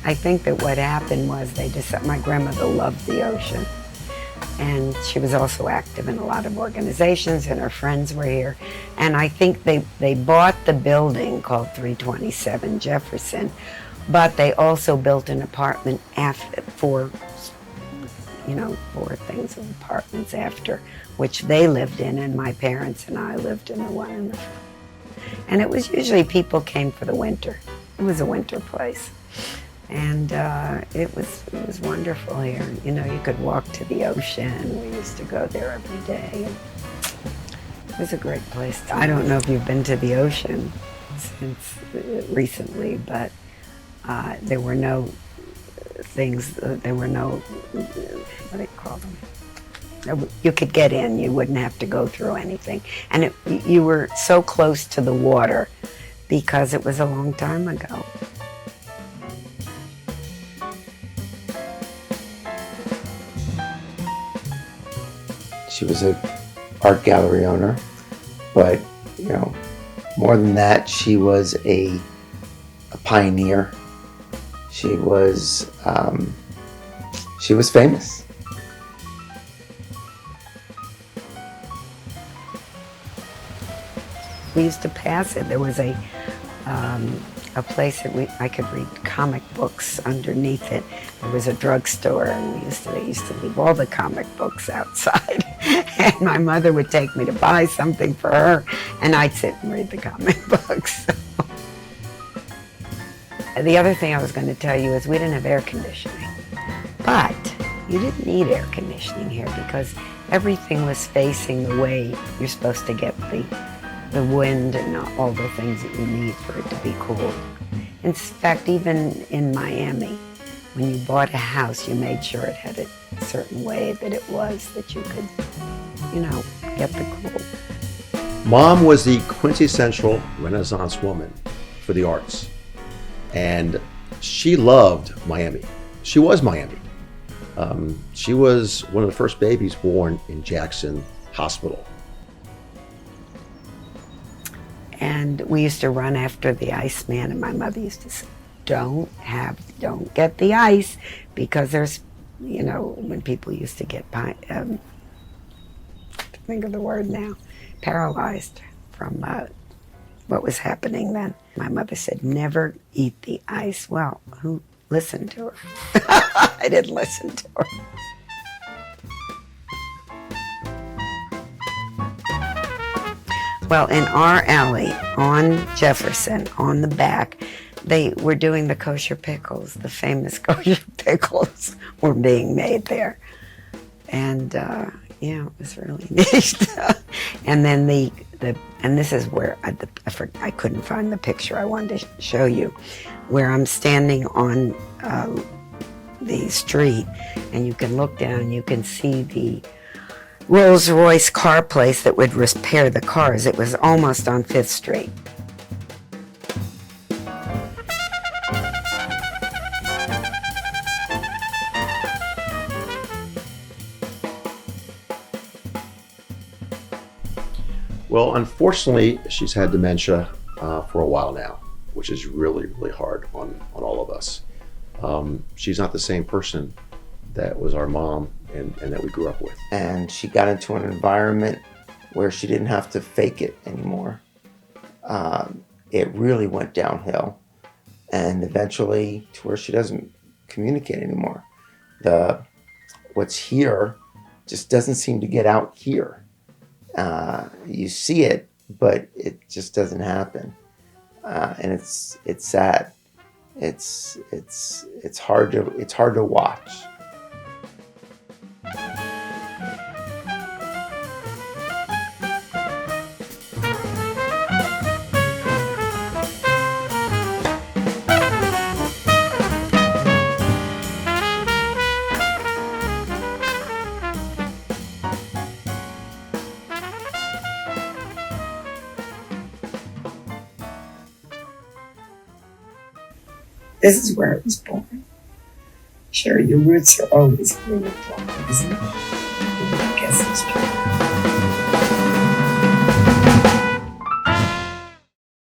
I think that what happened was my grandmother loved the ocean. And she was also active in a lot of organizations, and her friends were here. And I think they bought the building called 327 Jefferson, but they also built an apartment for things of apartments after, which they lived in, and my parents and I lived in the one in the front. And it was usually people came for the winter. It was a winter place. And it was wonderful here. You know, you could walk to the ocean. We used to go there every day. It was a great place. I don't know if you've been to the ocean since recently, but there were no things, there were no, what do you call them? You could get in, you wouldn't have to go through anything. And you were so close to the water because it was a long time ago. She was an art gallery owner, but more than that, she was a pioneer. She was famous. We used to pass it. There was a place that I could read comic books underneath it. There was a drugstore, and they used to leave all the comic books outside. And my mother would take me to buy something for her, and I'd sit and read the comic books. The other thing I was going to tell you is we didn't have air conditioning. But you didn't need air conditioning here because everything was facing the way you're supposed to get the wind and all the things that you need for it to be cool. In fact, even in Miami, when you bought a house, you made sure it had a certain way that it was that you could, get the cool. Mom was the quintessential Renaissance woman for the arts. And she loved Miami. She was Miami. She was one of the first babies born in Jackson Hospital. And we used to run after the Iceman, and my mother used to say, don't get the ice, because there's, when people used to get, think of the word now, paralyzed from what was happening then. My mother said, never eat the ice. Well, who listened to her? I didn't listen to her. Well, in our alley on Jefferson, on the back, they were doing the kosher pickles. The famous kosher pickles were being made there. And it was really neat. And then and this is where I couldn't find the picture I wanted to show you, where I'm standing on the street, and you can look down, you can see the Rolls-Royce car place that would repair the cars. It was almost on 5th Street. Well, unfortunately, she's had dementia for a while now, which is really, really hard on all of us. She's not the same person that was our mom and that we grew up with. And she got into an environment where she didn't have to fake it anymore. It really went downhill, and eventually to where she doesn't communicate anymore. What's here just doesn't seem to get out here. You see it, but it just doesn't happen, and it's sad. It's hard to watch. This is where I was born. Sure, your roots are always where you're born, isn't it? I guess it's true.